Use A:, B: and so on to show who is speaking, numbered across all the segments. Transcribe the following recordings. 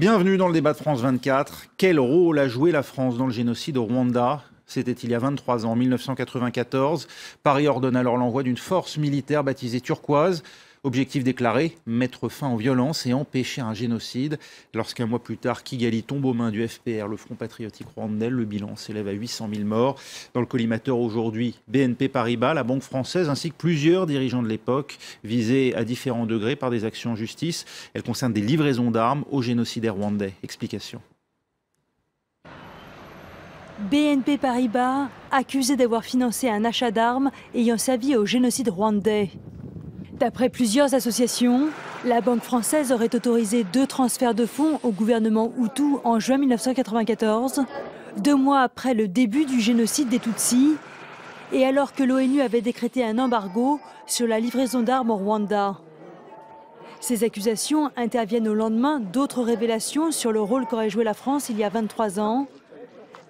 A: Bienvenue dans le débat de France 24. Quel rôle a joué la France dans le génocide au Rwanda ? C'était il y a 23 ans, en 1994. Paris ordonne alors l'envoi d'une force militaire baptisée Turquoise. Objectif déclaré, mettre fin aux violences et empêcher un génocide. Lorsqu'un mois plus tard, Kigali tombe aux mains du FPR, le Front Patriotique Rwandais, le bilan s'élève à 800 000 morts. Dans le collimateur aujourd'hui, BNP Paribas, la banque française, ainsi que plusieurs dirigeants de l'époque, visés à différents degrés par des actions en justice. Elles concernent des livraisons d'armes aux génocidaires rwandais. Explication.
B: BNP Paribas, accusé d'avoir financé un achat d'armes ayant servi au génocide rwandais. D'après plusieurs associations, la banque française aurait autorisé 2 transferts de fonds au gouvernement Hutu en juin 1994, 2 mois après le début du génocide des Tutsis, et alors que l'ONU avait décrété un embargo sur la livraison d'armes au Rwanda. Ces accusations interviennent au lendemain d'autres révélations sur le rôle qu'aurait joué la France il y a 23 ans.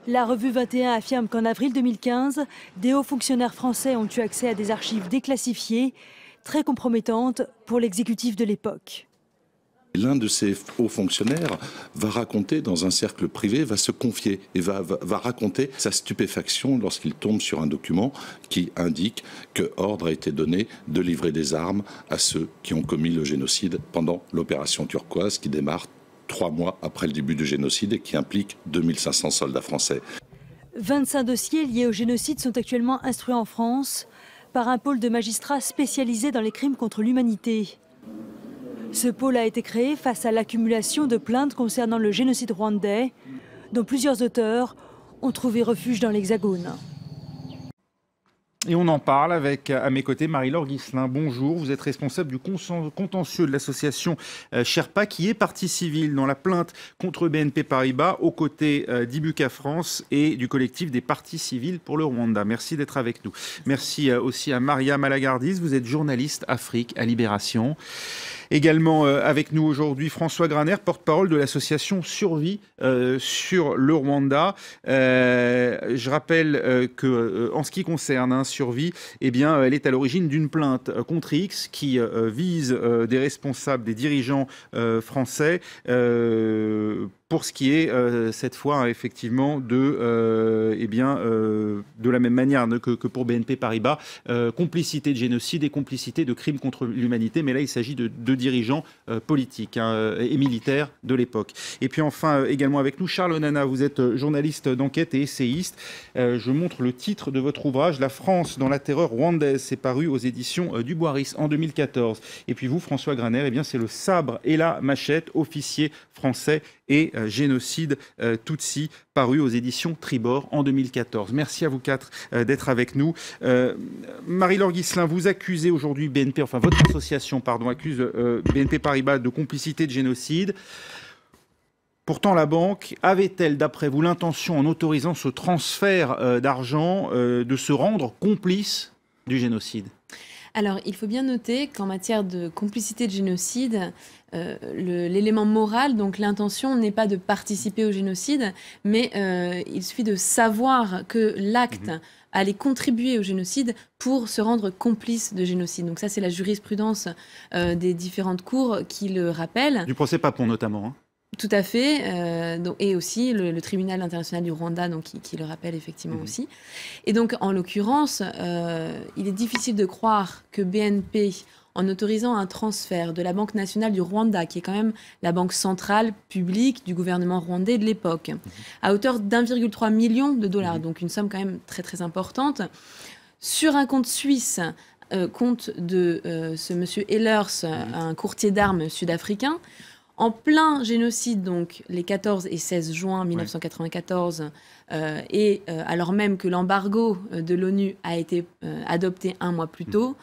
B: La revue 21 affirme qu'en avril 2015, des hauts fonctionnaires français ont eu accès à des archives déclassifiées, très compromettantes pour l'exécutif de l'époque.
C: L'un de ces hauts fonctionnaires va raconter dans un cercle privé, va se confier et va raconter sa stupéfaction lorsqu'il tombe sur un document qui indique que ordre a été donné de livrer des armes à ceux qui ont commis le génocide pendant l'opération Turquoise qui démarre 3 mois après le début du génocide et qui implique 2500 soldats français.
B: 25 dossiers liés au génocide sont actuellement instruits en France par un pôle de magistrats spécialisés dans les crimes contre l'humanité. Ce pôle a été créé face à l'accumulation de plaintes concernant le génocide rwandais, dont plusieurs auteurs ont trouvé refuge dans l'Hexagone.
A: Et on en parle avec, à mes côtés, Marie-Laure Guisselin. Bonjour, vous êtes responsable du contentieux de l'association Sherpa, qui est partie civile dans la plainte contre BNP Paribas, aux côtés d'Ibuka France et du collectif des parties civiles pour le Rwanda. Merci d'être avec nous. Merci aussi à Maria Malagardis, vous êtes journaliste Afrique à Libération. Également avec nous aujourd'hui François Graner, porte-parole de l'association Survie sur le Rwanda. Je rappelle qu'en ce qui concerne Survie, eh bien, elle est à l'origine d'une plainte contre X qui vise des responsables, des dirigeants français pour ce qui est cette fois effectivement de la même manière que pour BNP Paribas, complicité de génocide et complicité de crimes contre l'humanité, mais là il s'agit de dirigeants politiques et militaires de l'époque. Et puis enfin également avec nous Charles Onana, vous êtes journaliste d'enquête et essayiste. Je montre le titre de votre ouvrage, La France dans la terreur rwandaise, c'est paru aux éditions du Boiris en 2014. Et puis vous François Graner, eh bien c'est Le sabre et la machette, officier français et génocide Tutsi, paru aux éditions Tribord en 2014. Merci à vous 4 d'être avec nous. Marie-Laure Guisselin, vous accusez aujourd'hui BNP, enfin votre association, pardon, accuse BNP Paribas de complicité de génocide. Pourtant, la banque avait-elle, d'après vous, l'intention, en autorisant ce transfert d'argent, de se rendre complice du génocide ?
D: Alors, il faut bien noter qu'en matière de complicité de génocide, l'élément moral, donc l'intention n'est pas de participer au génocide, mais il suffit de savoir que l'acte allait contribuer au génocide pour se rendre complice de génocide. Donc ça, c'est la jurisprudence des différentes cours qui le rappellent. Du
A: procès Papon notamment.
D: Tout à fait, et aussi le tribunal international du Rwanda donc, qui le rappelle effectivement aussi. Et donc en l'occurrence, il est difficile de croire que BNP, en autorisant un transfert de la Banque nationale du Rwanda, qui est quand même la banque centrale publique du gouvernement rwandais de l'époque, à hauteur d'1,3 million de dollars, donc une somme quand même très très importante, sur un compte suisse, compte de ce monsieur Ehlers, un courtier d'armes sud-africain, en plein génocide, donc les 14 et 16 juin 1994, alors même que l'embargo de l'ONU a été adopté 1 mois plus tôt,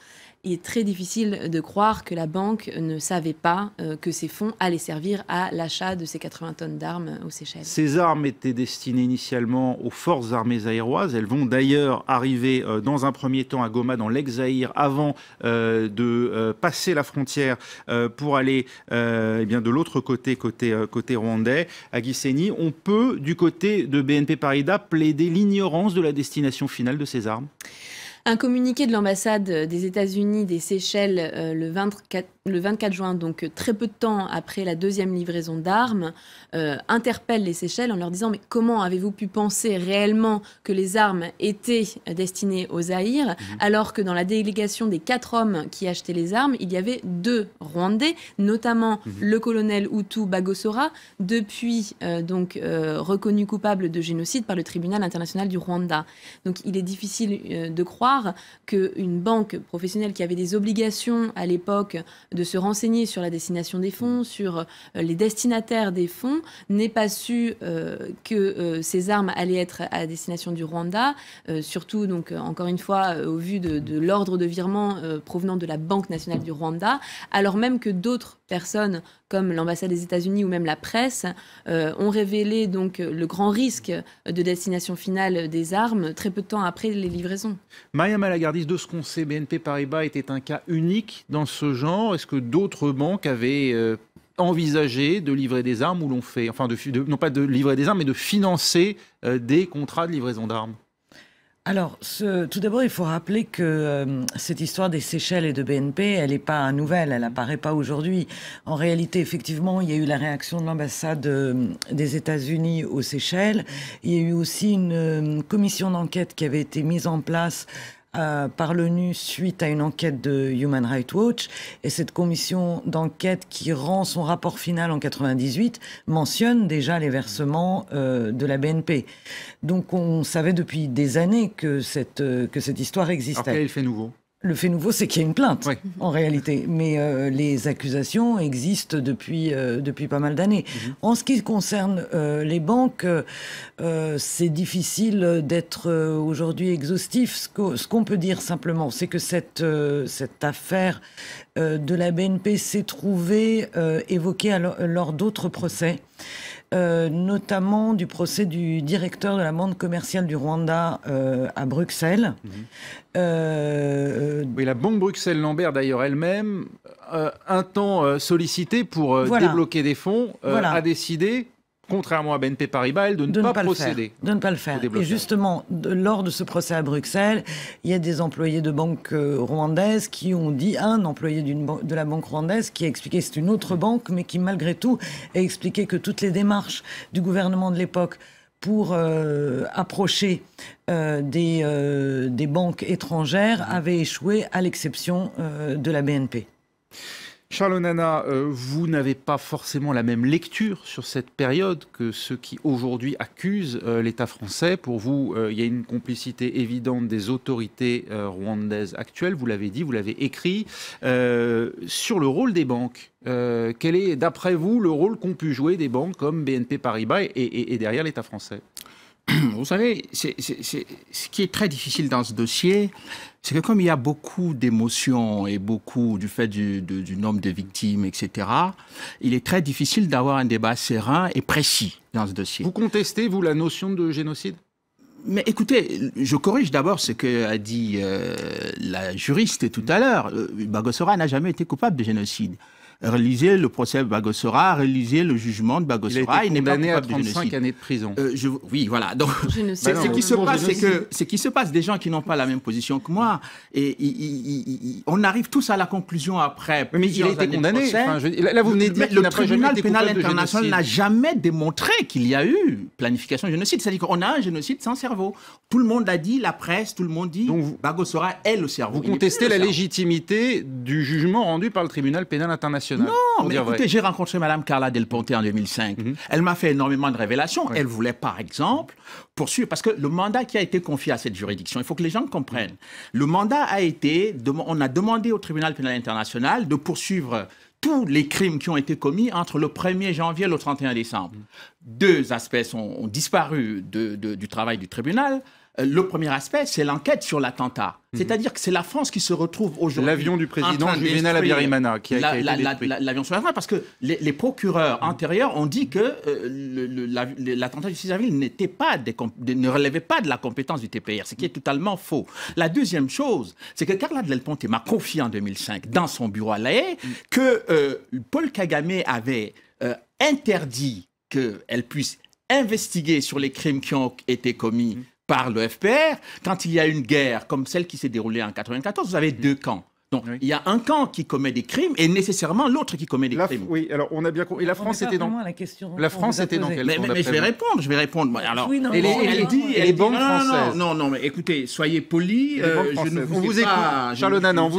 D: il est très difficile de croire que la banque ne savait pas que ces fonds allaient servir à l'achat de ces 80 tonnes d'armes aux Seychelles.
A: Ces armes étaient destinées initialement aux forces armées zaïroises. Elles vont d'ailleurs arriver dans un premier temps à Goma, dans l'ex-Zaïre, avant de passer la frontière pour aller de l'autre côté, côté rwandais, à Gisenyi. On peut, du côté de BNP Paribas, plaider l'ignorance de la destination finale de ces armes ?
D: Un communiqué de l'ambassade des États-Unis des Seychelles le le 24 juin, donc très peu de temps après la deuxième livraison d'armes, interpelle les Seychelles en leur disant « Mais comment avez-vous pu penser réellement que les armes étaient destinées au Zaïre, alors que dans la délégation des 4 hommes qui achetaient les armes, il y avait 2 Rwandais, notamment le colonel Hutu Bagosora, depuis reconnu coupable de génocide par le tribunal international du Rwanda. Donc il est difficile de croire qu'une banque professionnelle qui avait des obligations à l'époque de se renseigner sur la destination des fonds, sur les destinataires des fonds, n'ait pas su que ces armes allaient être à destination du Rwanda, surtout donc encore une fois au vu de l'ordre de virement provenant de la Banque nationale du Rwanda, alors même que d'autres personnes comme l'ambassade des États-Unis ou même la presse ont révélé donc le grand risque de destination finale des armes très peu de temps après les livraisons.
A: Mariama Lagardis, de ce qu'on sait, BNP Paribas était un cas unique dans ce genre. Est-ce que d'autres banques avaient envisagé de livrer des armes ou l'ont fait, enfin non pas de livrer des armes, mais de financer des contrats de livraison d'armes?
E: Alors, tout d'abord, il faut rappeler que cette histoire des Seychelles et de BNP, elle n'est pas nouvelle, elle n'apparaît pas aujourd'hui. En réalité, effectivement, il y a eu la réaction de l'ambassade des États-Unis aux Seychelles. Il y a eu aussi une commission d'enquête qui avait été mise en place par l'ONU suite à une enquête de Human Rights Watch. Et cette commission d'enquête qui rend son rapport final en 98 mentionne déjà les versements de la BNP. Donc on savait depuis des années que cette histoire existait.
A: Alors quel est le fait nouveau ?
E: Le fait nouveau, c'est qu'il y a une plainte,
A: oui,
E: en réalité. Mais les accusations existent depuis pas mal d'années. En ce qui concerne les banques, c'est difficile d'être aujourd'hui exhaustif. Ce qu'on peut dire simplement, c'est que cette affaire de la BNP s'est trouvée évoquée lors d'autres procès. Notamment du procès du directeur de la banque commerciale du Rwanda à Bruxelles.
A: Oui, la banque Bruxelles-Lambert, d'ailleurs, elle-même, un temps sollicitée pour débloquer des fonds, a décidé, contrairement à BNP Paribas, de ne pas procéder.
E: De ne pas le faire. Et justement, lors de ce procès à Bruxelles, il y a des employés de banques rwandaises qui ont dit, un employé de la banque rwandaise qui a expliqué que c'est une autre banque, mais qui malgré tout a expliqué que toutes les démarches du gouvernement de l'époque pour approcher des banques étrangères avaient échoué, à l'exception de la BNP.
A: Charles Onana, vous n'avez pas forcément la même lecture sur cette période que ceux qui aujourd'hui accusent l'État français. Pour vous, il y a une complicité évidente des autorités rwandaises actuelles, vous l'avez dit, vous l'avez écrit. Sur le rôle des banques, quel est, d'après vous, le rôle qu'ont pu jouer des banques comme BNP Paribas et derrière l'État français ?
F: Vous savez, ce qui est très difficile dans ce dossier, c'est que comme il y a beaucoup d'émotions et beaucoup du fait du nombre de victimes, etc., il est très difficile d'avoir un débat serein et précis dans ce dossier.
A: Vous contestez, vous, la notion de génocide ?
F: Mais écoutez, je corrige d'abord ce qu'a dit la juriste tout à l'heure. Bagosora n'a jamais été coupable de génocide. Relisez le procès de Bagosora, relisez le jugement de Bagosora.
A: Il n'est pas condamné à 35 années de prison.
F: Oui, voilà. Donc, ce qui se passe, des gens qui n'ont pas la même position que moi, et on arrive tous à la conclusion après.
A: Mais il a été condamné. Là, vous venez de dire
F: le tribunal pénal international n'a jamais démontré qu'il y a eu planification de génocide. C'est-à-dire qu'on a un génocide sans cerveau. Tout le monde l'a dit, la presse, tout le monde dit. Bagosora est le cerveau.
A: Vous contestez la légitimité du jugement rendu par le tribunal pénal international.
F: Non, mais écoutez, j'ai rencontré Mme Carla Del Ponte en 2005. Elle m'a fait énormément de révélations. Elle voulait, par exemple, poursuivre, parce que le mandat qui a été confié à cette juridiction, il faut que les gens comprennent. Le mandat a été, on a demandé au tribunal pénal international de poursuivre tous les crimes qui ont été commis entre le 1er janvier et le 31 décembre. 2 aspects ont disparu du travail du tribunal. Le premier aspect, c'est l'enquête sur l'attentat. C'est-à-dire que c'est la France qui se retrouve aujourd'hui...
A: L'avion du président Juvénal Habyarimana qui a été détruit.
F: L'avion sur l'attentat, parce que les procureurs antérieurs ont dit que l'attentat du 6 avril ne relevait pas de la compétence du TPR, ce qui est totalement faux. La deuxième chose, c'est que Carla Del Ponte m'a confié en 2005, dans son bureau à La Haye, que Paul Kagame avait interdit qu'elle puisse investiguer sur les crimes qui ont été commis par le FPR. Quand il y a une guerre comme celle qui s'est déroulée en 1994, vous avez 2 camps. Donc, il y a un camp qui commet des crimes et nécessairement l'autre qui commet des crimes.
A: Oui, alors on a bien compris. Et la France était dans...
E: La question
A: La France était dans quel camp?
F: Mais je vais répondre. Alors,
E: oui, non,
A: et les banques françaises.
F: Non, mais écoutez, soyez polis. Je ne
A: on vous écoute. Charles Nana, on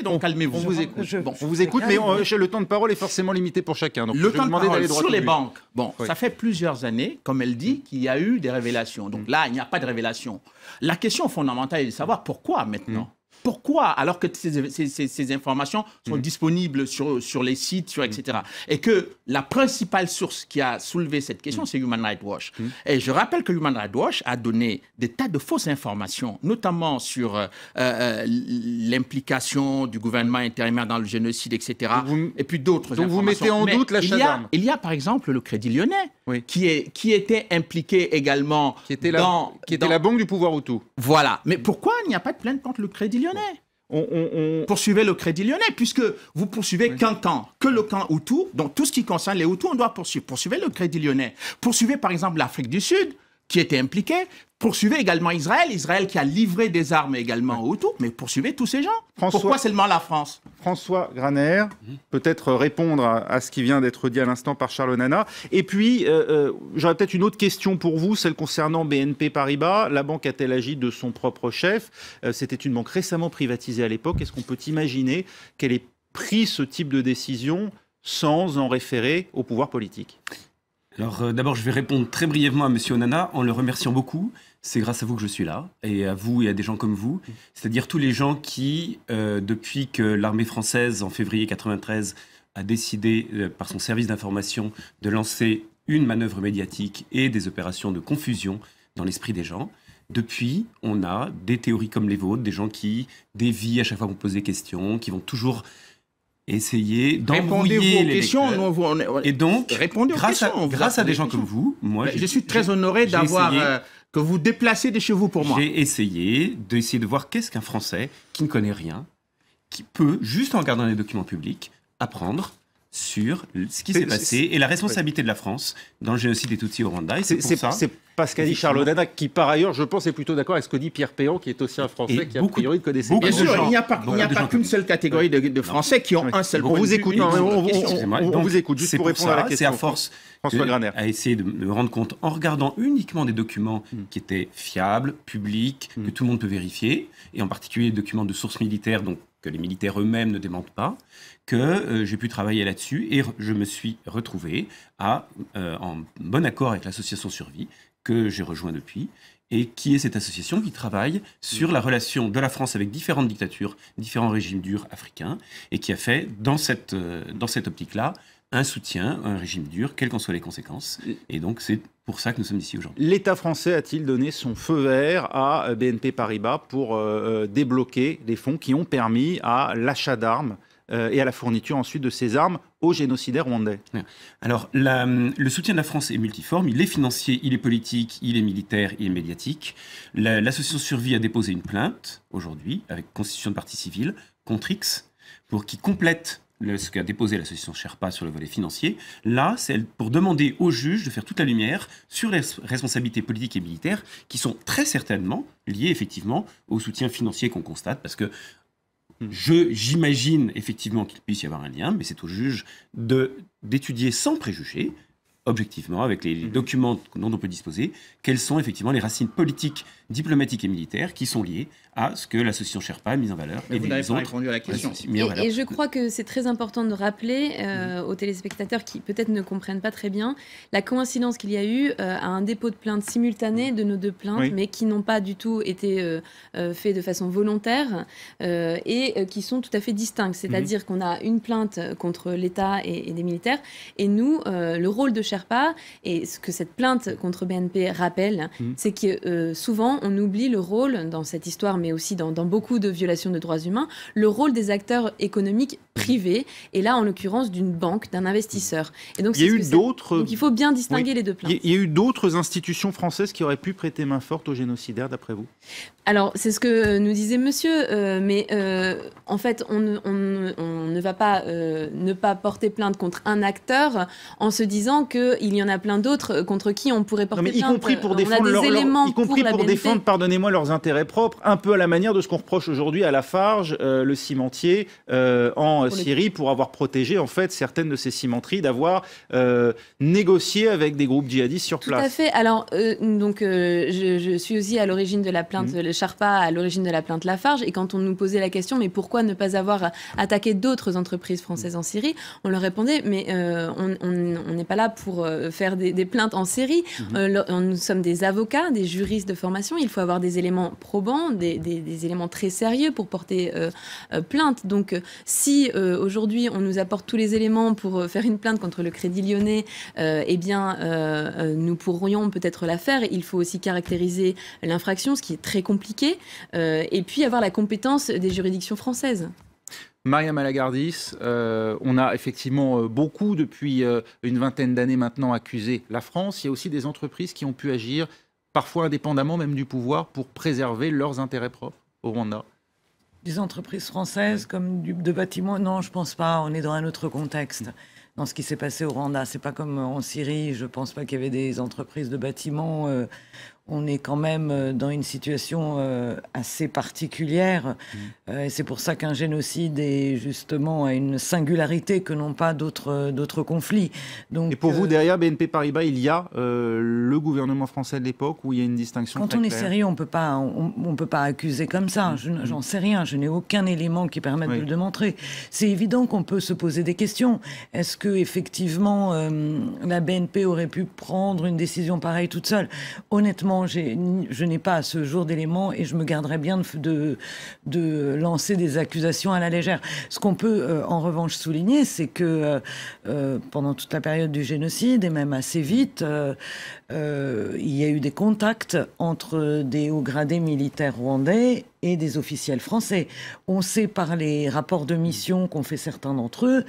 F: donc calmez-vous.
A: On vous écoute. On vous écoute, mais le temps de parole est forcément limité pour chacun. Donc
F: le temps de parole sur les banques.
A: Oui.
F: Ça fait plusieurs années, comme elle dit, qu'il y a eu des révélations. Donc là, il n'y a pas de révélation. La question fondamentale est de savoir pourquoi maintenant. Pourquoi, alors que ces informations sont disponibles sur les sites, etc. Et que la principale source qui a soulevé cette question, c'est Human Rights Watch. Et je rappelle que Human Rights Watch a donné des tas de fausses informations, notamment sur l'implication du gouvernement intérimaire dans le génocide, etc. Et puis d'autres informations.
A: Donc vous mettez en doute l'achat d'armes.
F: Il y a par exemple le Crédit Lyonnais, qui était impliqué également
A: qui était la banque du pouvoir Hutu.
F: Voilà. Mais pourquoi il n'y a pas de plainte contre le Crédit Lyonnais? On poursuivait le Crédit Lyonnais, puisque vous poursuivez qu'un camp, que le camp Hutu, donc tout ce qui concerne les Hutus, on doit poursuivre. Poursuivez le Crédit Lyonnais. Poursuivez par exemple l'Afrique du Sud, qui était impliquée. Poursuivez également Israël qui a livré des armes également aux Hutus, mais poursuivez tous ces gens. Pourquoi seulement la France?
A: François Graner, peut-être répondre à ce qui vient d'être dit à l'instant par Charles Nana. Et puis, j'aurais peut-être une autre question pour vous, celle concernant BNP Paribas. La banque a-t-elle agi de son propre chef? C'était une banque récemment privatisée à l'époque. Est-ce qu'on peut imaginer qu'elle ait pris ce type de décision sans en référer au pouvoir politique?
G: Alors d'abord, je vais répondre très brièvement à M. Onana en le remerciant beaucoup. C'est grâce à vous que je suis là, et à vous et à des gens comme vous, c'est-à-dire tous les gens qui, depuis que l'armée française, en février 1993, a décidé, par son service d'information, de lancer une manœuvre médiatique et des opérations de confusion dans l'esprit des gens. Depuis, on a des théories comme les vôtres, des gens qui dévient à chaque fois qu'on pose des questions, qui vont toujours essayer d'embrouiller les lecteurs. Et donc, grâce à des gens comme vous, moi,
F: je suis très honoré d'avoir que vous déplacez de chez vous pour moi.
G: J'ai essayé de voir qu'est-ce qu'un Français qui ne connaît rien, qui peut, juste en regardant les documents publics, apprendre sur ce qui s'est passé et la responsabilité de la France dans le génocide des Tutsis au Rwanda.
A: C'est pas ce qu'a dit Charles Nana, qui par ailleurs, je pense, est plutôt d'accord avec ce que dit Pierre Péan, qui est aussi un Français qui a priori connaissait bien.
F: Bien sûr, il n'y a pas qu'une seule catégorie de Français qui ont un seul point de vue.
A: On vous écoute, juste pour répondre à la question.
G: C'est à force
A: François Graner
G: à essayer de me rendre compte en regardant uniquement des documents qui étaient fiables, publics, que tout le monde peut vérifier, et en particulier des documents de sources militaires, donc que les militaires eux-mêmes ne démentent pas, que j'ai pu travailler là-dessus et je me suis retrouvé en bon accord avec l'association Survie, que j'ai rejoint depuis, et qui est cette association qui travaille sur la relation de la France avec différentes dictatures, différents régimes durs africains, et qui a fait, dans cette optique-là, un soutien à un régime dur, quelles qu'en soient les conséquences. Et donc, c'est pour ça que nous sommes ici aujourd'hui.
A: L'État français a-t-il donné son feu vert à BNP Paribas pour débloquer les fonds qui ont permis à l'achat d'armes et à la fourniture ensuite de ces armes aux génocidaires rwandais?
G: Alors, le soutien de la France est multiforme. Il est financier, il est politique, il est militaire, il est médiatique. L'association Survie a déposé une plainte aujourd'hui, avec constitution de partie civile, contre X, pour qu'il complète ce qu'a déposé l'association Sherpa sur le volet financier. Là, c'est pour demander aux juges de faire toute la lumière sur les responsabilités politiques et militaires qui sont très certainement liées effectivement au soutien financier qu'on constate, parce que j'imagine effectivement qu'il puisse y avoir un lien, mais c'est au juge d'étudier sans préjugés, objectivement, avec les documents dont on peut disposer, quelles sont effectivement les racines politiques, diplomatiques et militaires qui sont liées à ce que l'association Sherpa a mis en valeur.
F: Mais vous n'avez pas répondu à la question.
D: Et je crois que c'est très important de rappeler aux téléspectateurs qui peut-être ne comprennent pas très bien la coïncidence qu'il y a eu à un dépôt de plainte simultané de nos deux plaintes, mais qui n'ont pas du tout été faits de façon volontaire et qui sont tout à fait distincts. C'est-à-dire qu'on a une plainte contre l'État et des militaires, et nous, le rôle de Sherpa, et ce que cette plainte contre BNP rappelle, c'est que souvent on oublie le rôle dans cette histoire, mais aussi dans beaucoup de violations de droits humains, le rôle des acteurs économiques privés, et là en l'occurrence d'une banque, d'un investisseur. Et donc, donc il faut bien distinguer les deux plaintes.
A: Il y a eu d'autres institutions françaises qui auraient pu prêter main forte aux génocidaires, d'après vous? Alors,
D: c'est ce que nous disait monsieur, mais en fait, on ne va pas ne pas porter plainte contre un acteur en se disant qu'il y en a plein d'autres contre qui on pourrait porter plainte.
A: Y compris pour défendre, pardonnez-moi, leurs intérêts propres, un peu à la manière de ce qu'on reproche aujourd'hui à Lafarge, le cimentier en Syrie, pour avoir protégé en fait certaines de ces cimenteries, d'avoir négocié avec des groupes djihadistes sur place.
D: Tout à fait. Alors, je suis aussi à l'origine de la plainte, le Sherpa à l'origine de la plainte Lafarge, et quand on nous posait la question, mais pourquoi ne pas avoir attaqué d'autres entreprises françaises en Syrie, on leur répondait, mais on n'est pas là pour faire des plaintes en série. Nous sommes des avocats, des juristes de formation. Il faut avoir des éléments probants, des éléments très sérieux pour porter plainte. Donc, si aujourd'hui on nous apporte tous les éléments pour faire une plainte contre le Crédit Lyonnais, eh bien, nous pourrions peut-être la faire. Il faut aussi caractériser l'infraction, ce qui est très compliqué, et puis avoir la compétence des juridictions françaises.
A: Maria Malagardis, on a effectivement beaucoup, depuis une vingtaine d'années maintenant, accusé la France. Il y a aussi des entreprises qui ont pu agir, parfois indépendamment même du pouvoir, pour préserver leurs intérêts propres au Rwanda.
E: Des entreprises françaises comme de bâtiments? Non, je ne pense pas. On est dans un autre contexte. Dans ce qui s'est passé au Rwanda, c'est pas comme en Syrie. Je ne pense pas qu'il y avait des entreprises de bâtiments. On est quand même dans une situation assez particulière. Et c'est pour ça qu'un génocide est justement à une singularité que n'ont pas d'autres conflits. Donc,
A: et pour vous, derrière BNP Paribas, il y a le gouvernement français de l'époque, où il y a une distinction très claire?
E: Quand on est sérieux, on peut pas accuser comme ça. J'en sais rien. Je n'ai aucun élément qui permette de le démontrer. C'est évident qu'on peut se poser des questions. Est-ce que effectivement la BNP aurait pu prendre une décision pareille toute seule? Honnêtement, je n'ai pas à ce jour d'éléments et je me garderais bien de lancer des accusations à la légère. Ce qu'on peut en revanche souligner, c'est que pendant toute la période du génocide, et même assez vite, il y a eu des contacts entre des hauts gradés militaires rwandais et des officiels français. On sait par les rapports de mission qu'ont fait certains d'entre eux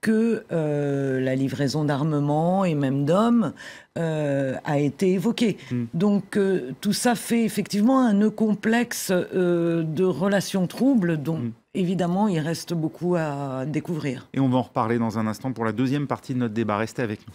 E: que la livraison d'armement et même d'hommes a été évoquée. Donc tout ça fait effectivement un nœud complexe de relations troubles dont évidemment il reste beaucoup à découvrir.
A: Et on va en reparler dans un instant pour la deuxième partie de notre débat. Restez avec nous.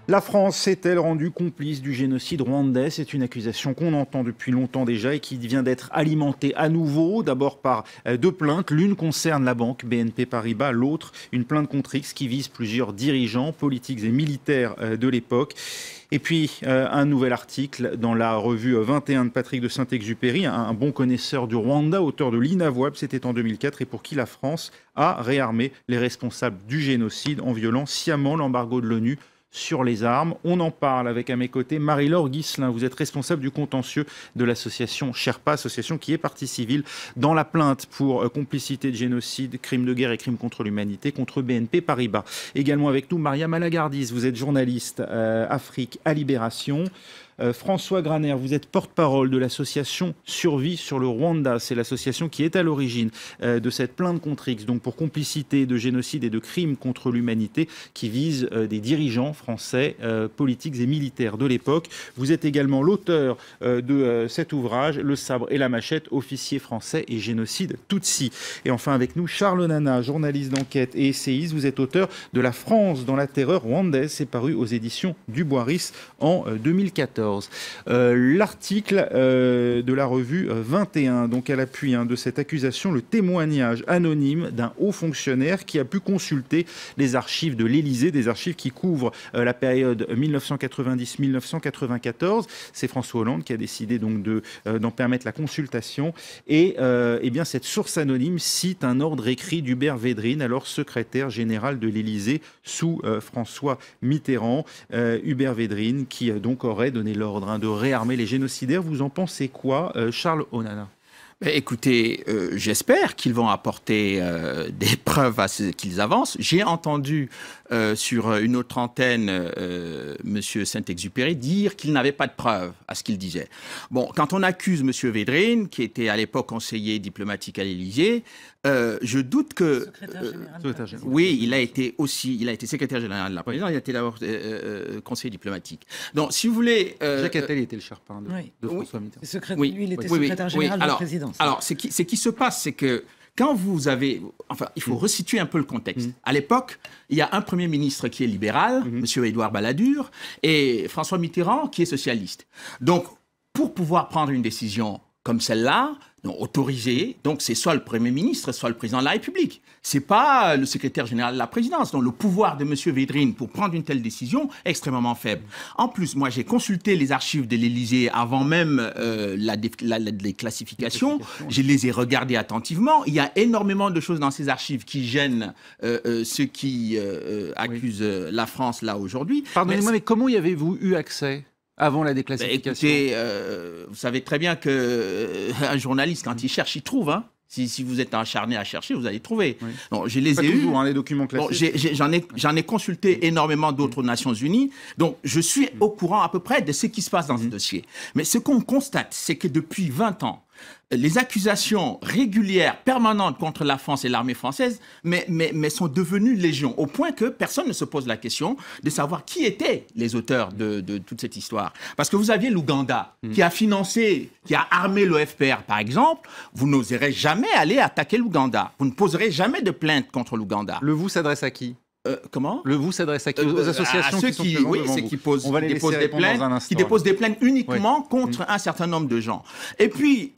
A: La France s'est-elle rendue complice du génocide rwandais? C'est une accusation qu'on entend depuis longtemps déjà et qui vient d'être alimentée à nouveau, d'abord par deux plaintes. L'une concerne la banque BNP Paribas, l'autre une plainte contre X qui vise plusieurs dirigeants politiques et militaires de l'époque. Et puis, un nouvel article dans la revue 21 de Patrick de Saint-Exupéry, un bon connaisseur du Rwanda, auteur de l'Inavouable, c'était en 2004, et pour qui la France a réarmé les responsables du génocide en violant sciemment l'embargo de l'ONU sur les armes. On en parle avec à mes côtés Marie-Laure Ghislain. Vous êtes responsable du contentieux de l'association Sherpa, association qui est partie civile dans la plainte pour complicité de génocide, crimes de guerre et crimes contre l'humanité contre BNP Paribas. Également avec nous Maria Malagardis. Vous êtes journaliste Afrique à Libération. François Graner, vous êtes porte-parole de l'association Survie sur le Rwanda. C'est l'association qui est à l'origine de cette plainte contre X, donc pour complicité de génocide et de crimes contre l'humanité qui vise des dirigeants français, politiques et militaires de l'époque. Vous êtes également l'auteur de cet ouvrage, Le sabre et la machette, officier français et génocide Tutsi. Et enfin avec nous, Charles Onana, journaliste d'enquête et essayiste. Vous êtes auteur de La France dans la terreur rwandaise. C'est paru aux éditions du Boiris en 2014. L'article de la revue 21, donc à l'appui de cette accusation, le témoignage anonyme d'un haut fonctionnaire qui a pu consulter les archives de l'Élysée, des archives qui couvrent la période 1990-1994. C'est François Hollande qui a décidé donc d'en permettre la consultation. Et eh bien cette source anonyme cite un ordre écrit d'Hubert Védrine, alors secrétaire général de l'Élysée sous François Mitterrand. Hubert Védrine qui donc aurait donné l'ordre de réarmer les génocidaires. Vous en pensez quoi, Charles Onana?
F: Écoutez, j'espère qu'ils vont apporter des preuves à ce qu'ils avancent. J'ai entendu sur une autre antenne Monsieur Saint-Exupéry dire qu'il n'avait pas de preuves à ce qu'il disait. Bon, quand on accuse Monsieur Védrine, qui était à l'époque conseiller diplomatique à l'Élysée, je doute que...
E: Secrétaire général.
F: Oui, il a été secrétaire général de la présidence, il a été d'abord conseiller diplomatique. Donc, si vous voulez...
A: Jacques Attali était le Sherpa de
F: Oui.
A: François Mitterrand.
E: Lui, il était secrétaire général de la présidence.
F: Alors, ce qui se passe, c'est que quand vous avez... Enfin, il faut resituer un peu le contexte. À l'époque, il y a un Premier ministre qui est libéral, M. Édouard Balladur, et François Mitterrand qui est socialiste. Donc, pour pouvoir prendre une décision comme celle-là, autorisée, donc c'est soit le Premier ministre, soit le Président de la République. C'est pas le secrétaire général de la présidence. Donc le pouvoir de M. Védrine pour prendre une telle décision est extrêmement faible. En plus, moi j'ai consulté les archives de l'Élysée avant même la déclassification. Je les ai regardées attentivement. Il y a énormément de choses dans ces archives qui gênent ceux qui accusent la France là aujourd'hui.
A: Pardonnez-moi, mais comment y avez-vous eu accès avant la déclassification?
F: Écoutez, vous savez très bien qu'un journaliste, quand il cherche, il trouve. Hein. Si vous êtes acharné à chercher, vous allez trouver.
A: Oui.
F: Donc, je les
A: Pas
F: ai
A: toujours,
F: eus.
A: les documents classés.
F: J'en ai consulté énormément d'autres Nations Unies. Donc, je suis au courant à peu près de ce qui se passe dans ce dossier. Mais ce qu'on constate, c'est que depuis 20 ans, les accusations régulières, permanentes contre la France et l'armée française, mais sont devenues légion, au point que personne ne se pose la question de savoir qui étaient les auteurs de toute cette histoire. Parce que vous aviez l'Ouganda, qui a financé, qui a armé le FPR, par exemple. Vous n'oserez jamais aller attaquer l'Ouganda. Vous ne poserez jamais de plainte contre l'Ouganda.
A: Le vous s'adresse à qui?
F: Comment?
A: Le vous s'adresse à qui? Aux associations
F: à ceux
A: qui sont présentes devant vous. On va les laisser répondre dans un instant.
F: Qui déposent des plaintes uniquement contre un certain nombre de gens. Et puis,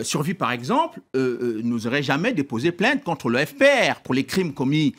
F: Survie, par exemple, n'oserait jamais déposer plainte contre le FPR pour les crimes commis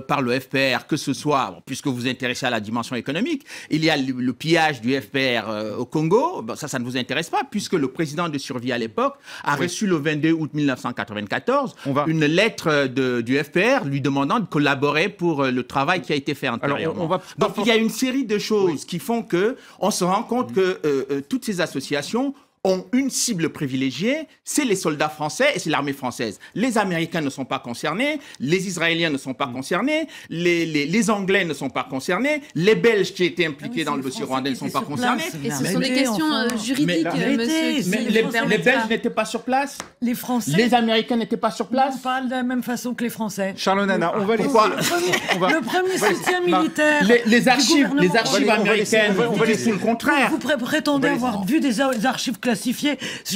F: par le FPR, que ce soit, puisque vous vous intéressez à la dimension économique, il y a le pillage du FPR au Congo. Bon, ça ne vous intéresse pas, puisque le président de Survie à l'époque a reçu le 22 août 1994 une lettre du FPR lui demandant de collaborer pour le travail qui a été fait antérieurement. Donc il y a une série de choses qui font que on se rend compte que toutes ces associations ont une cible privilégiée, c'est les soldats français et c'est l'armée française. Les Américains ne sont pas concernés, les Israéliens ne sont pas concernés, les Anglais ne sont pas concernés, les Belges qui étaient impliqués dans le dossier rwandais ne sont pas concernés.
D: Et ce sont des questions juridiques, monsieur.
F: Mais les Belges n'étaient pas sur place,
E: les Français,
F: les Américains n'étaient pas sur place.
E: On parle de la même façon que les Français.
A: Charles Nana, on va laisser...
E: Le premier soutien militaire.
F: Les archives américaines,
A: on va laisser
F: le contraire.
E: Vous prétendez avoir vu des archives classifiées.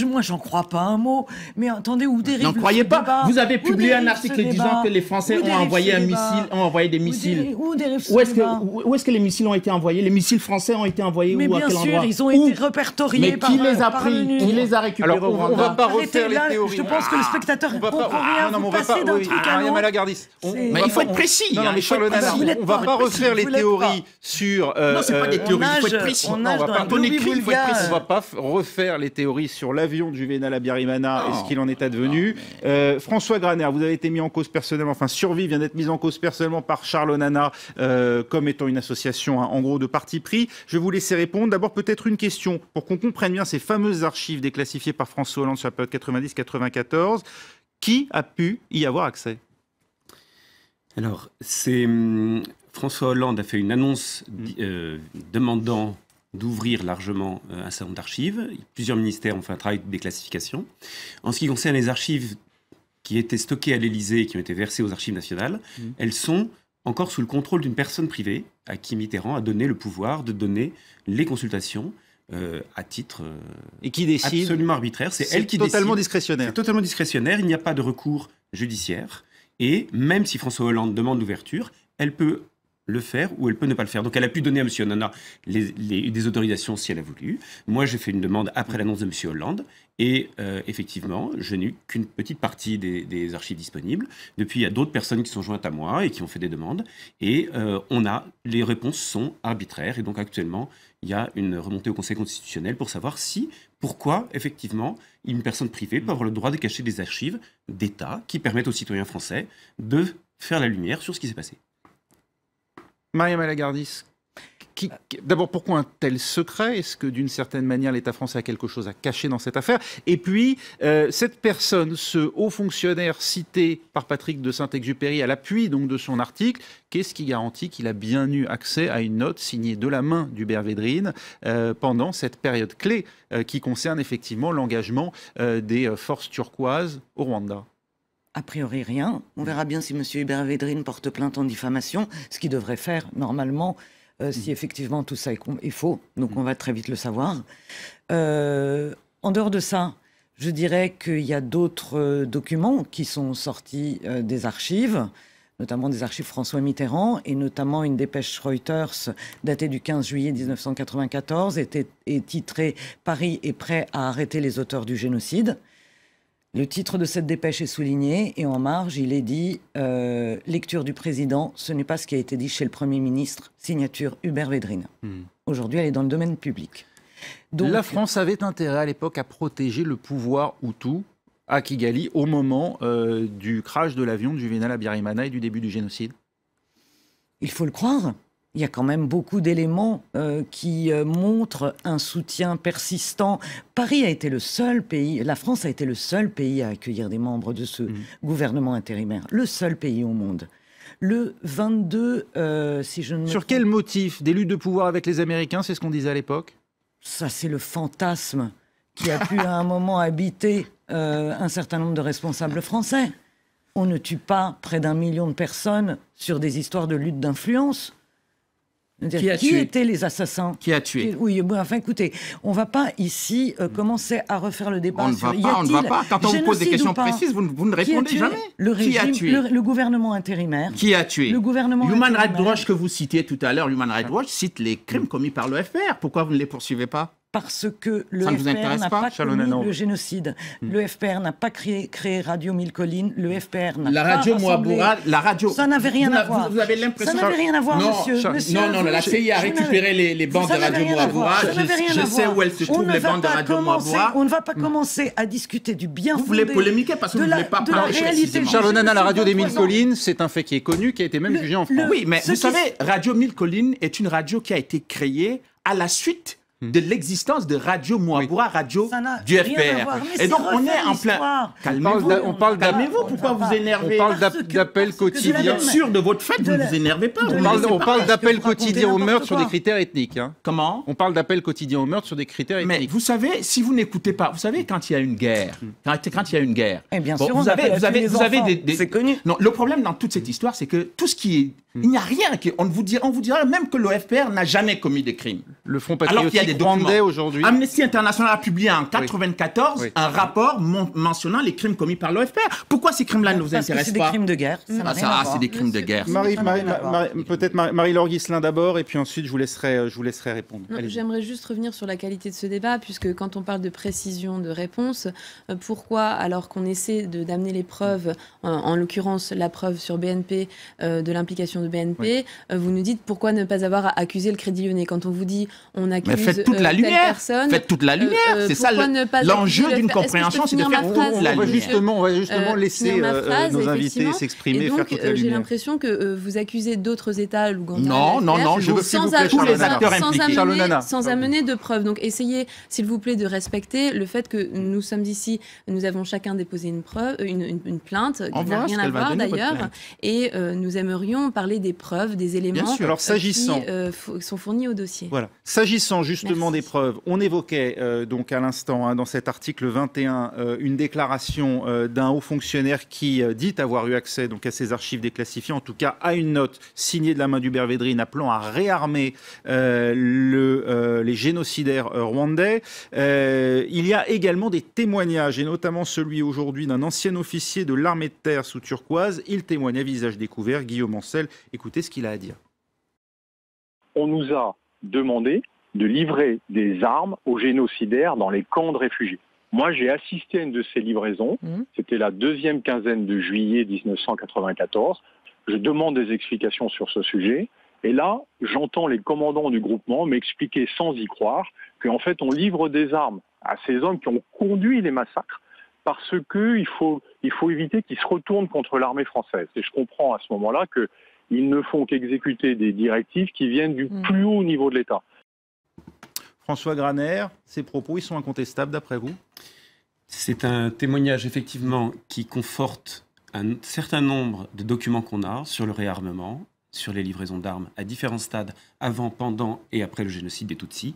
E: Moi, j'en crois pas un mot. Mais attendez, où dérive
F: n'en croyez pas.
E: Débat.
F: Vous avez publié un article disant que les Français ont envoyé des missiles. Où est-ce que les missiles ont été envoyés? Les missiles français ont été envoyés
E: mais
F: où, à quel endroit?
E: Mais bien sûr, ils ont été répertoriés par...
F: Mais qui les a pris? Qui les a récupérés au Rwanda?
A: On va pas refaire les théories.
E: Je pense que le spectateur comprend rien. Vous passez d'un truc à l'autre.
F: Mais il faut être précis.
A: Non, mais Charles Nana, on va pas refaire les théories sur...
F: Non, c'est pas des théories, il faut être précis.
A: On va pas refaire les théories sur l'avion de Juvénal Habyarimana et ce qu'il en est advenu. François Graner, vous avez été mis en cause personnellement, enfin Survie vient d'être mise en cause personnellement par Charles Nana comme étant une association en gros de parti pris. Je vais vous laisser répondre. D'abord peut-être une question pour qu'on comprenne bien ces fameuses archives déclassifiées par François Hollande sur la période 90-94. Qui a pu y avoir accès?
G: Alors, François Hollande a fait une annonce demandant d'ouvrir largement un salon d'archives. Plusieurs ministères ont fait un travail de déclassification. En ce qui concerne les archives qui étaient stockées à l'Élysée et qui ont été versées aux archives nationales, elles sont encore sous le contrôle d'une personne privée à qui Mitterrand a donné le pouvoir de donner les consultations à titre
A: et qui décide
G: absolument arbitraire. C'est elle qui décide.
A: Totalement discrétionnaire.
G: C'est totalement discrétionnaire. Il n'y a pas de recours judiciaire. Et même si François Hollande demande l'ouverture, elle peut le faire ou elle peut ne pas le faire. Donc elle a pu donner à M. Nana des autorisations si elle a voulu. Moi, j'ai fait une demande après l'annonce de M. Hollande et effectivement, je n'ai eu qu'une petite partie des archives disponibles. Depuis, il y a d'autres personnes qui sont jointes à moi et qui ont fait des demandes et les réponses sont arbitraires et donc actuellement, il y a une remontée au Conseil constitutionnel pour savoir pourquoi, effectivement, une personne privée peut avoir le droit de cacher des archives d'État qui permettent aux citoyens français de faire la lumière sur ce qui s'est passé.
A: Maria Malagardis, D'abord, pourquoi un tel secret? Est-ce que d'une certaine manière, l'État français a quelque chose à cacher dans cette affaire? Et puis, cette personne, ce haut fonctionnaire cité par Patrick de Saint-Exupéry à l'appui donc de son article, qu'est-ce qui garantit qu'il a bien eu accès à une note signée de la main d'Hubert Védrine pendant cette période clé qui concerne effectivement l'engagement des forces turquoises au Rwanda?
E: A priori, rien. On verra bien si M. Hubert Védrine porte plainte en diffamation, ce qu'il devrait faire normalement, si effectivement tout ça est faux. Donc on va très vite le savoir. En dehors de ça, je dirais qu'il y a d'autres documents qui sont sortis des archives, notamment des archives François Mitterrand, et notamment une dépêche Reuters datée du 15 juillet 1994, est titrée « Paris est prêt à arrêter les auteurs du génocide ». Le titre de cette dépêche est souligné et en marge, il est dit lecture du président, ce n'est pas ce qui a été dit chez le Premier ministre, signature Hubert Védrine. Aujourd'hui, elle est dans le domaine public. Donc,
A: la France avait intérêt à l'époque à protéger le pouvoir Hutu à Kigali au moment du crash de l'avion de Juvénal Habyarimana et du début du génocide.
E: Il faut le croire. Il y a quand même beaucoup d'éléments qui montrent un soutien persistant. Paris a été le seul pays, la France a été le seul pays à accueillir des membres de ce gouvernement intérimaire. Le seul pays au monde. Le 22, si je ne me
A: Sur
E: trompe,
A: quel motif? Des luttes de pouvoir avec les Américains, c'est ce qu'on disait à l'époque?
E: ça c'est le fantasme qui a pu à un moment habiter un certain nombre de responsables français. On ne tue pas près d'1 million de personnes sur des histoires de lutte d'influence. Qui étaient les assassins?
F: Qui a tué?
E: Oui, bon, enfin écoutez, on ne va pas ici commencer à refaire le débat.
F: On ne va pas. Quand on vous pose des questions précises, vous ne répondez jamais. Qui a tué?
E: Le gouvernement intérimaire.
F: Qui a tué?
E: Le gouvernement
F: Human Rights
E: intérimaire.
F: Watch que vous citiez tout à l'heure, Human Rights Watch cite les crimes commis par le FPR. Pourquoi vous ne les poursuivez pas?
E: Parce que le
F: Ça ne vous
E: FPR
F: intéresse
E: n'a
F: pas,
E: pas
A: Charles
E: commis
A: Nano?
E: le génocide. Le FPR n'a pas créé Radio Mille Collines. Le FPR n'a
F: La
E: pas
F: radio
E: rassemblé...
F: Mouaboura, la radio...
E: Ça n'avait rien à voir.
F: Vous avez l'impression...
E: Ça n'avait rien à voir,
F: non,
E: monsieur.
F: Non, la CIA a récupéré les bandes de Radio Mouaboura. Je sais où elles se trouvent, les bandes de Radio Mouaboura.
E: On ne va pas commencer à discuter du bien
F: Vous voulez polémiquer parce que vous ne voulez pas parler précisément.
A: Charles Nana, la radio des Mille Collines, c'est un fait qui est connu, qui a été même jugé en France.
F: Oui, mais vous savez, Radio Mille Collines est une radio qui a été créée à la suite de l'existence de Radio Mouaboura, radio du FPR. Et donc on est en plein...
A: On parle
F: Calmez-vous, pourquoi vous énervez?
A: On parle d'appel quotidien.
F: Vous êtes sûr de votre fait, vous ne vous énervez pas.
A: On parle d'appel quotidien au meurtre sur des critères ethniques.
F: Comment?
A: On parle d'appel quotidien au meurtre sur des critères ethniques.
F: Mais vous savez, si vous n'écoutez pas, vous savez quand il y a une guerre, quand il y a une guerre,
E: Eh bien
F: bon,
E: sûr,
F: vous avez des...
E: C'est connu.
F: Non, le problème dans toute cette histoire, c'est que tout ce qui est... Il n'y a rien, on vous dira même que le FPR n'a jamais commis de crimes.
A: Le Front
F: Alors qu'il y a
A: patriotique
F: des
A: rwandais aujourd'hui.
F: Amnesty International a publié en 1994 un rapport mentionnant les crimes commis par le FPR. Pourquoi ces crimes-là ne vous
E: Parce que
F: intéressent
E: c'est des
F: pas?
E: crimes de guerre. Ça n'a rien à voir.
F: C'est des crimes de guerre.
A: Peut-être Marie-Laure Ghislain d'abord, et puis ensuite je vous laisserai répondre.
D: Non, j'aimerais juste revenir sur la qualité de ce débat, puisque quand on parle de précision de réponse, pourquoi, alors qu'on essaie d'amener les preuves, en l'occurrence la preuve sur BNP, de l'implication de BNP, vous nous dites pourquoi ne pas avoir accusé le Crédit Lyonnais? Quand on vous dit on accuse
F: faites toute la lumière.
D: personne,
F: Faites toute la lumière. C'est ça l'enjeu d'une compréhension, c'est de faire toute la lumière.
A: On va justement laisser nos invités s'exprimer.
D: Et donc,
A: faire toute la
D: j'ai
A: lumière.
D: l'impression que vous accusez d'autres États, l'Ouganda,
F: Non, je veux
A: s'il vous plaît, tous les
F: acteurs impliqués.
D: sans amener de preuves. Donc, essayez, s'il vous plaît, de respecter le fait que nous sommes ici, nous avons chacun déposé une plainte qui n'a rien à voir d'ailleurs, et nous aimerions parler des preuves, des éléments
A: Alors, s'agissant
D: qui sont fournis au dossier.
A: Voilà. S'agissant justement des preuves, on évoquait donc à l'instant dans cet article 21 une déclaration d'un haut fonctionnaire qui dit avoir eu accès donc à ces archives déclassifiées, en tout cas à une note signée de la main d'Hubert Védrine appelant à réarmer les génocidaires rwandais. Il y a également des témoignages, et notamment celui aujourd'hui d'un ancien officier de l'armée de terre sous turquoise. Il témoigne à visage découvert, Guillaume Ancel. Écoutez ce qu'il a à dire.
H: On nous a demandé de livrer des armes aux génocidaires dans les camps de réfugiés. Moi, j'ai assisté à une de ces livraisons. C'était la deuxième quinzaine de juillet 1994. Je demande des explications sur ce sujet. Et là, j'entends les commandants du groupement m'expliquer sans y croire qu'en fait, on livre des armes à ces hommes qui ont conduit les massacres parce qu'il faut éviter qu'ils se retournent contre l'armée française. Et je comprends à ce moment-là que ils ne font qu'exécuter des directives qui viennent du plus haut niveau de l'État.
A: François Graner, ces propos, ils sont incontestables d'après vous?
G: C'est un témoignage effectivement qui conforte un certain nombre de documents qu'on a sur le réarmement, sur les livraisons d'armes à différents stades, avant, pendant et après le génocide des Tutsis.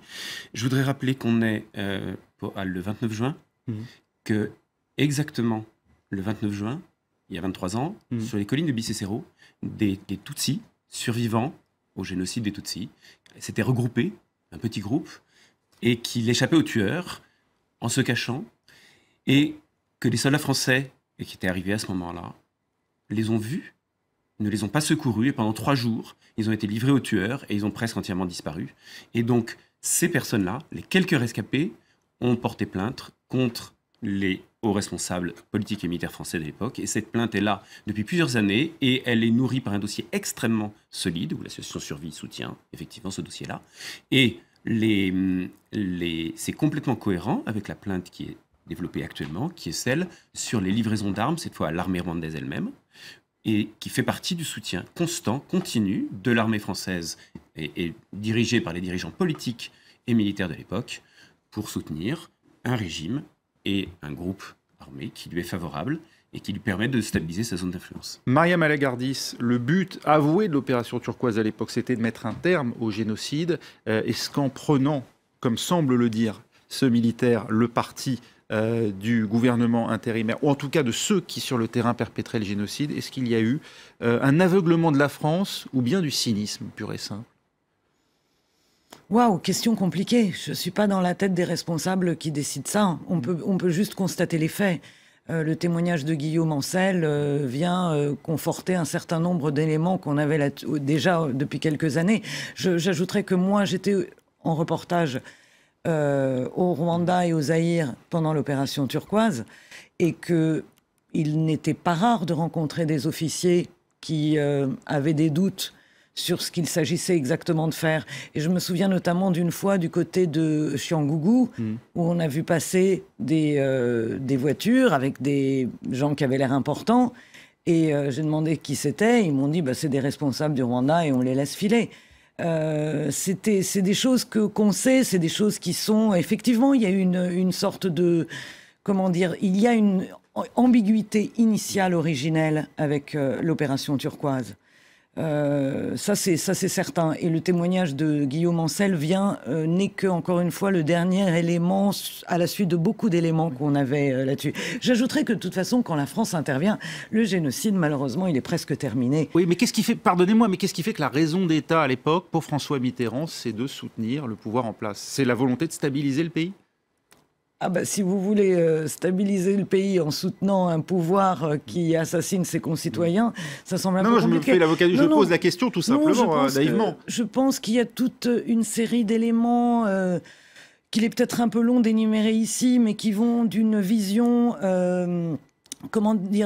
G: Je voudrais rappeler qu'on est le 29 juin, que exactement le 29 juin, il y a 23 ans, sur les collines de Bicécero, des Tutsis survivants au génocide des Tutsis s'étaient regroupés, un petit groupe, et qu'il échappait aux tueurs en se cachant, et que les soldats français, et qui étaient arrivés à ce moment-là, les ont vus, ne les ont pas secourus, et pendant 3 jours, ils ont été livrés aux tueurs, et ils ont presque entièrement disparu. Et donc, ces personnes-là, les quelques rescapés, ont porté plainte contre les hauts responsables politiques et militaires français de l'époque. Et cette plainte est là depuis plusieurs années, et elle est nourrie par un dossier extrêmement solide, où l'association Survie soutient effectivement ce dossier-là. Et c'est complètement cohérent avec la plainte qui est développée actuellement, qui est celle sur les livraisons d'armes, cette fois à l'armée rwandaise elle-même, et qui fait partie du soutien constant, continu de l'armée française et dirigée par les dirigeants politiques et militaires de l'époque pour soutenir un régime et un groupe armé qui lui est favorable et qui lui permet de stabiliser sa zone d'influence.
A: Maria Malagardis, le but avoué de l'opération turquoise à l'époque, c'était de mettre un terme au génocide. Est-ce qu'en prenant, comme semble le dire ce militaire, le parti du gouvernement intérimaire, ou en tout cas de ceux qui sur le terrain perpétraient le génocide, est-ce qu'il y a eu un aveuglement de la France ou bien du cynisme pur et simple?
E: Waouh, question compliquée. Je ne suis pas dans la tête des responsables qui décident ça. On peut juste constater les faits. Le témoignage de Guillaume Ancel vient conforter un certain nombre d'éléments qu'on avait déjà depuis quelques années. J'ajouterais que moi, j'étais en reportage au Rwanda et au Zaïre pendant l'opération turquoise, et qu'il n'était pas rare de rencontrer des officiers qui avaient des doutes sur ce qu'il s'agissait exactement de faire. Et je me souviens notamment d'une fois du côté de Chiangougou, où on a vu passer des voitures avec des gens qui avaient l'air importants, et j'ai demandé qui c'était. Ils m'ont dit c'est des responsables du Rwanda et on les laisse filer. C'est des choses qu'on sait, c'est des choses qui sont... Effectivement, il y a une sorte de... Comment dire? Il y a une ambiguïté initiale, originelle, avec l'opération turquoise. Ça c'est certain. Et le témoignage de Guillaume Ancel n'est que, encore une fois, le dernier élément à la suite de beaucoup d'éléments qu'on avait là-dessus. J'ajouterais que de toute façon, quand la France intervient, le génocide, malheureusement, il est presque terminé.
A: Oui, mais qu'est-ce qui fait, pardonnez-moi, mais qu'est-ce qui fait que la raison d'État à l'époque, pour François Mitterrand, c'est de soutenir le pouvoir en place? C'est la volonté de stabiliser le pays?
E: Si vous voulez stabiliser le pays en soutenant un pouvoir qui assassine ses concitoyens, ça semble un peu compliqué.
A: Non, je me fais l'avocat du jeu, je pose la question tout simplement, naïvement.
E: Je pense qu'il y a toute une série d'éléments qu'il est peut-être un peu long d'énumérer ici, mais qui vont d'une vision...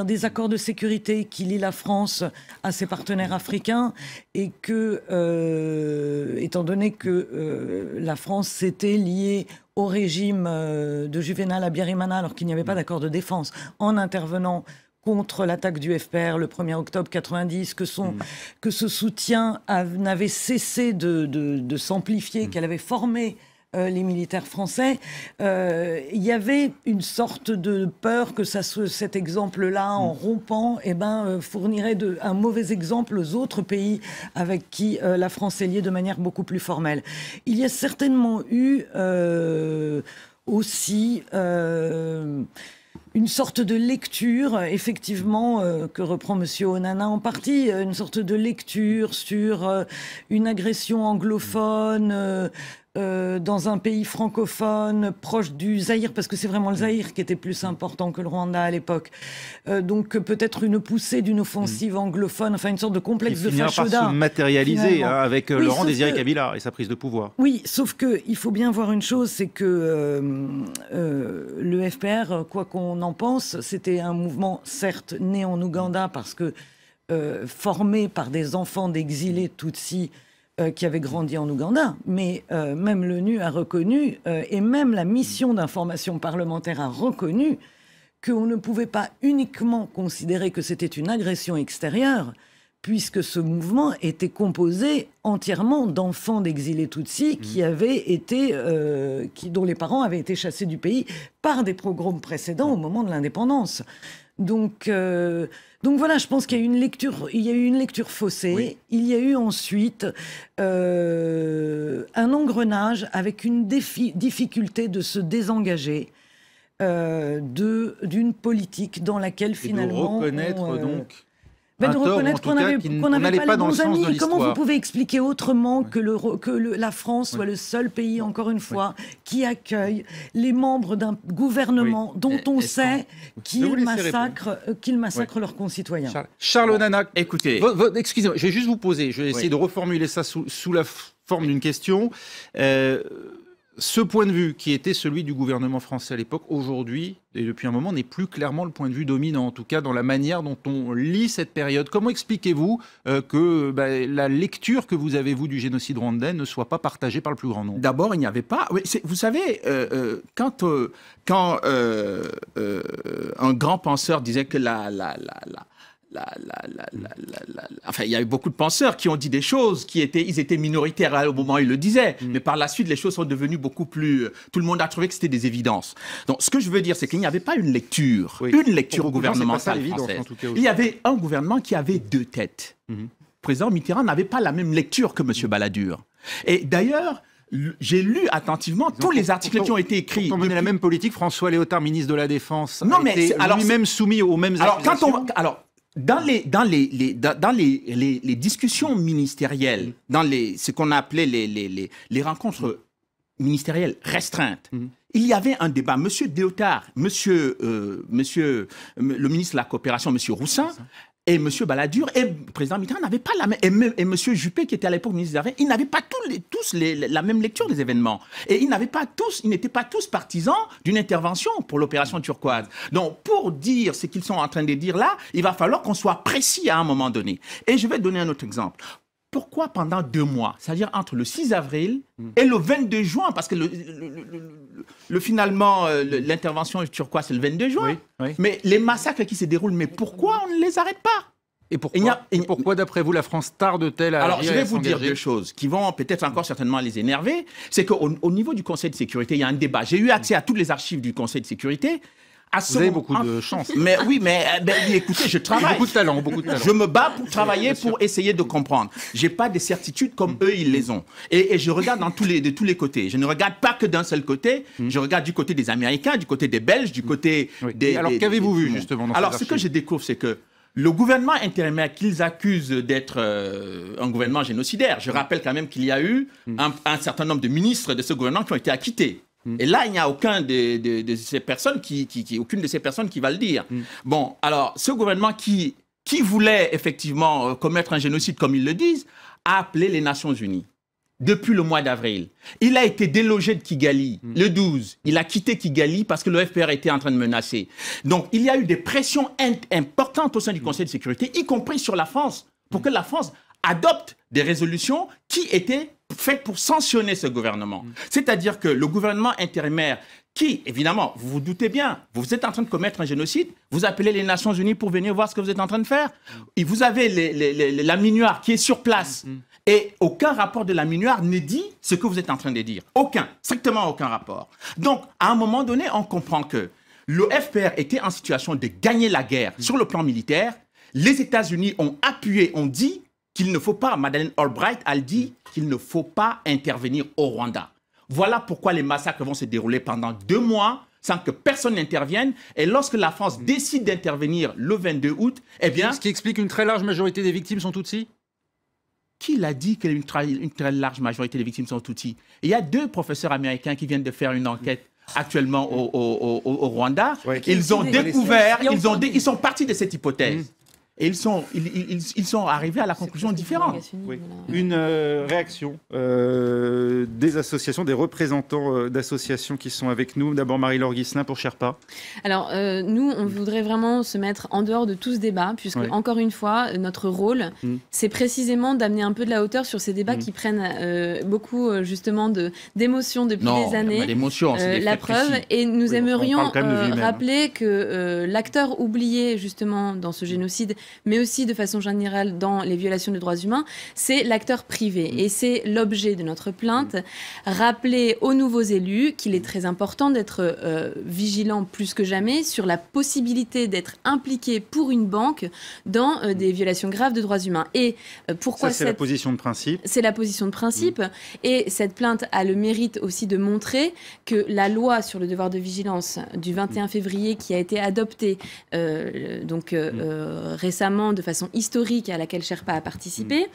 E: des accords de sécurité qui lient la France à ses partenaires africains, et que, étant donné que la France s'était liée au régime de Juvénal à Biarimana, alors qu'il n'y avait pas d'accord de défense, en intervenant contre l'attaque du FPR le 1er octobre 90, que ce soutien n'avait cessé de s'amplifier, qu'elle avait formé les militaires français, il y avait une sorte de peur que cet exemple-là, en rompant, fournirait un mauvais exemple aux autres pays avec qui la France est liée de manière beaucoup plus formelle. Il y a certainement eu aussi... une sorte de lecture, effectivement, que reprend Monsieur Onana en partie, une sorte de lecture sur une agression anglophone dans un pays francophone proche du Zaïre, parce que c'est vraiment le Zaïre qui était plus important que le Rwanda à l'époque. Donc peut-être une poussée d'une offensive anglophone, enfin une sorte de complexe de Fachoda.
A: Qui finira par se matérialiser avec Laurent Désiré Kabila et sa prise de pouvoir.
E: Oui, sauf qu'il faut bien voir une chose, c'est que le FPR, quoi qu'on en pense, c'était un mouvement certes né en Ouganda parce que formé par des enfants d'exilés Tutsis qui avaient grandi en Ouganda, mais même l'ONU a reconnu, et même la mission d'information parlementaire a reconnu, qu'on ne pouvait pas uniquement considérer que c'était une agression extérieure, puisque ce mouvement était composé entièrement d'enfants d'exilés Tutsis qui avaient été, dont les parents avaient été chassés du pays par des pogroms précédents au moment de l'indépendance. Donc voilà, je pense qu'il y a eu une lecture faussée. Oui. Il y a eu ensuite un engrenage avec une difficulté de se désengager d'une politique dans laquelle finalement...
A: de reconnaître donc...
E: de reconnaître qu'on n'allait pas dans le sens de l'histoire. Comment vous pouvez expliquer autrement que la France soit le seul pays, encore une fois, qui accueille les membres d'un gouvernement dont on sait qu'il massacre leurs concitoyens?
A: Charles Onana,
F: écoutez...
A: Excusez-moi, je vais juste vous poser, je vais essayer de reformuler ça sous la forme d'une question. Ce point de vue, qui était celui du gouvernement français à l'époque, aujourd'hui, et depuis un moment, n'est plus clairement le point de vue dominant, en tout cas dans la manière dont on lit cette période. Comment expliquez-vous que la lecture que vous avez, vous, du génocide rwandais ne soit pas partagée par le plus grand nombre?
F: D'abord, il n'y avait pas... Oui, vous savez, quand un grand penseur disait que enfin, il y a eu beaucoup de penseurs qui ont dit des choses ils étaient minoritaires au moment où ils le disaient, mais par la suite, les choses sont devenues beaucoup plus... Tout le monde a trouvé que c'était des évidences. Donc, ce que je veux dire, c'est qu'il n'y avait pas une lecture gouvernementale française. Il y avait un gouvernement qui avait deux têtes. Le président Mitterrand n'avait pas la même lecture que M. Balladur. Et d'ailleurs... J'ai lu attentivement tous les articles qui ont été écrits.
A: Pour mener la même politique, François Léotard, ministre de la Défense, a été lui-même soumis aux mêmes accusations.
F: Dans les discussions ministérielles, dans ce qu'on appelait les rencontres ministérielles restreintes, il y avait un débat. Monsieur Léotard, le ministre de la Coopération, Monsieur Roussin, et M. Balladur et le président Mitterrand n'avaient pas la même... Et M. Juppé, qui était à l'époque ministre des Affaires, ils n'avaient pas tous la même lecture des événements. Et ils n'étaient pas tous partisans d'une intervention pour l'opération turquoise. Donc, pour dire ce qu'ils sont en train de dire là, il va falloir qu'on soit précis à un moment donné. Et je vais donner un autre exemple. Pourquoi pendant 2 mois, c'est-à-dire entre le 6 avril et le 22 juin, parce que finalement, l'intervention turquoise, c'est le 22 juin, mais les massacres qui se déroulent, mais pourquoi on ne les arrête pas?
A: Et pourquoi, d'après vous, la France tarde-t-elle à agir?
F: Alors, je vais vous dire 2 choses qui vont peut-être encore certainement les énerver. C'est qu'au niveau du Conseil de sécurité, il y a un débat. J'ai eu accès à toutes les archives du Conseil de sécurité.
A: Vous avez beaucoup de chance.
F: Mais oui, écoutez, je travaille.
A: Beaucoup de talent.
F: Je me bats pour travailler, pour essayer de comprendre. J'ai pas des certitudes comme eux, ils les ont. Et je regarde de tous les côtés. Je ne regarde pas que d'un seul côté. Je regarde du côté des Américains, du côté des Belges, du côté des...
A: Alors, qu'avez-vous vu, justement, dans
F: Alors, ce que je découvre, c'est que le gouvernement intérimaire qu'ils accusent d'être un gouvernement génocidaire, je rappelle quand même qu'il y a eu un certain nombre de ministres de ce gouvernement qui ont été acquittés. Et là, il n'y a aucune de ces personnes qui va le dire. Bon, alors, ce gouvernement qui voulait effectivement commettre un génocide, comme ils le disent, a appelé les Nations Unies depuis le mois d'avril. Il a été délogé de Kigali le 12. Il a quitté Kigali parce que le FPR était en train de menacer. Donc, il y a eu des pressions importantes au sein du Conseil de sécurité, y compris sur la France, pour que la France adopte des résolutions qui étaient faites pour sanctionner ce gouvernement. C'est-à-dire que le gouvernement intérimaire qui, évidemment, vous vous doutez bien, vous êtes en train de commettre un génocide, vous appelez les Nations Unies pour venir voir ce que vous êtes en train de faire. Et vous avez la MINUAR qui est sur place. Et aucun rapport de la MINUAR ne dit ce que vous êtes en train de dire. Strictement aucun rapport. Donc, à un moment donné, on comprend que le FPR était en situation de gagner la guerre sur le plan militaire. Les États-Unis ont appuyé, ont dit qu'il ne faut pas, Madeleine Albright a dit qu'il ne faut pas intervenir au Rwanda. Voilà pourquoi les massacres vont se dérouler pendant 2 mois sans que personne n'intervienne. Et lorsque la France décide d'intervenir le 22 août, eh bien...
A: Ce qui explique qu'une très large majorité des victimes sont Tutsis?
F: Qui l'a dit qu'une très large majorité des victimes sont Tutsis? Il y a 2 professeurs américains qui viennent de faire une enquête actuellement au Rwanda. Ils ont découvert, ils sont partis de cette hypothèse. Et ils sont arrivés à la conclusion différente.
A: Une réaction des associations, des représentants d'associations qui sont avec nous. D'abord Marie-Laure Ghislain pour Sherpa.
D: Alors nous, on voudrait vraiment se mettre en dehors de tout ce débat, puisque encore une fois, notre rôle, c'est précisément d'amener un peu de la hauteur sur ces débats qui prennent beaucoup justement d'émotions depuis des années. La preuve, et nous aimerions rappeler que l'acteur oublié justement dans ce génocide, mais aussi de façon générale dans les violations des droits humains, c'est l'acteur privé. Et c'est l'objet de notre plainte, rappeler aux nouveaux élus qu'il est très important d'être vigilant plus que jamais sur la possibilité d'être impliqué pour une banque dans des violations graves de droits humains. Et pourquoi
A: c'est la position de principe.
D: C'est la position de principe. Et cette plainte a le mérite aussi de montrer que la loi sur le devoir de vigilance du 21 février qui a été adoptée récemment de façon historique à laquelle Sherpa a participé,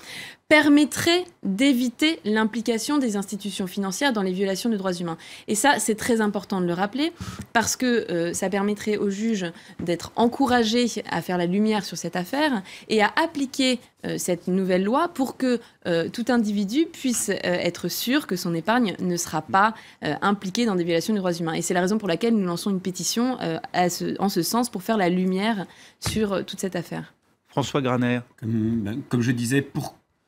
D: permettrait d'éviter l'implication des institutions financières dans les violations de droits humains. Et ça, c'est très important de le rappeler parce que ça permettrait aux juges d'être encouragés à faire la lumière sur cette affaire et à appliquer cette nouvelle loi pour que tout individu puisse être sûr que son épargne ne sera pas impliquée dans des violations des droits humains. Et c'est la raison pour laquelle nous lançons une pétition en ce sens pour faire la lumière sur toute cette affaire.
A: François Graner.
G: Comme je disais,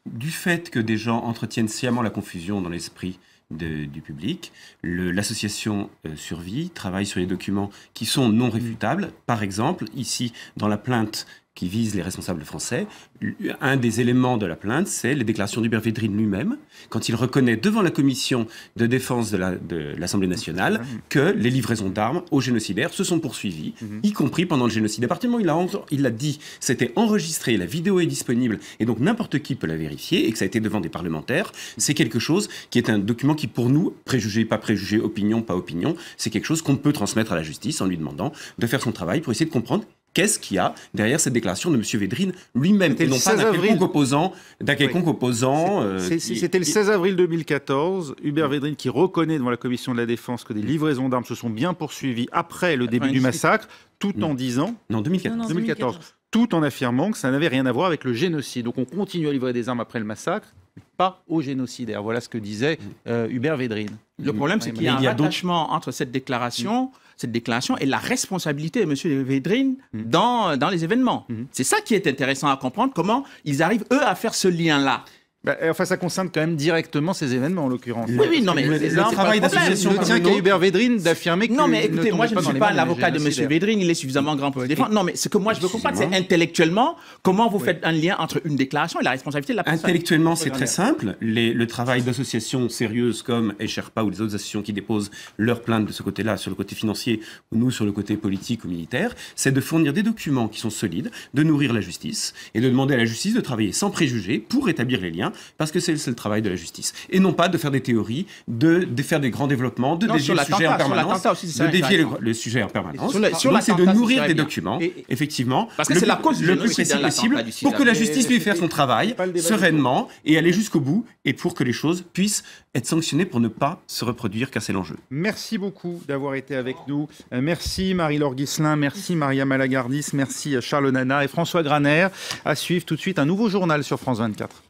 G: du fait que des gens entretiennent sciemment la confusion dans l'esprit du public, l'association survit, travaille sur les documents qui sont non réfutables. Par exemple, ici, dans la plainte qui vise les responsables français, un des éléments de la plainte, c'est les déclarations d'Hubert Védrine lui-même, quand il reconnaît devant la commission de défense de l'Assemblée nationale que les livraisons d'armes aux génocidaires se sont poursuivies, y compris pendant le génocide. À partir du moment où il l'a dit, c'était enregistré, la vidéo est disponible, et donc n'importe qui peut la vérifier, et que ça a été devant des parlementaires, c'est quelque chose qui est un document qui, pour nous, préjugé, pas préjugé, opinion, pas opinion, c'est quelque chose qu'on peut transmettre à la justice en lui demandant de faire son travail pour essayer de comprendre qu'est-ce qu'il y a derrière cette déclaration de M. Védrine lui-même, et non pas d'un quelconque opposant.
A: C'était le 16 avril 2014, Hubert Védrine qui reconnaît devant la commission de la défense que des livraisons d'armes se sont bien poursuivies après le début du massacre, tout en disant...
G: Non, 2014.
A: 2014. Tout en affirmant que ça n'avait rien à voir avec le génocide. Donc on continue à livrer des armes après le massacre, mais pas aux génocidaires. Voilà ce que disait Hubert Védrine.
F: Le problème, c'est qu'il y a un attachement entre cette déclaration et la responsabilité de M. Védrine dans les événements. C'est ça qui est intéressant à comprendre, comment ils arrivent, eux, à faire ce lien-là.
A: Enfin, ça concerne quand même directement ces événements, en l'occurrence.
F: Oui, non, mais
A: le travail d'association ne tient qu'à Hubert Védrine d'affirmer que...
F: Non, mais écoutez, moi, je ne suis pas l'avocat de M. Védrine, il est suffisamment grand pour le défendre. Non, mais ce que moi, je veux comprendre, c'est intellectuellement, comment vous faites un lien entre une déclaration et la responsabilité de la personne.
G: Intellectuellement, c'est très simple. Le travail d'associations sérieuses comme Sherpa ou les autres associations qui déposent leurs plaintes de ce côté-là, sur le côté financier, ou nous, sur le côté politique ou militaire, c'est de fournir des documents qui sont solides, de nourrir la justice, et de demander à la justice de travailler sans préjugés pour établir les liens, parce que c'est le travail de la justice. Et non pas de faire des théories, de faire des grands développements, de dévier le sujet en permanence. De dévier le sujet en permanence. Donc c'est de nourrir des documents, effectivement,
F: parce que c'est la cause
G: le plus précis possible, pour que la justice puisse faire son travail sereinement et aller jusqu'au bout, et pour que les choses puissent être sanctionnées pour ne pas se reproduire, car c'est l'enjeu.
A: Merci beaucoup d'avoir été avec nous. Merci Marie-Laure Ghislain, merci Maria Malagardis, merci Charles Nana et François Graner. À suivre tout de suite un nouveau journal sur France 24.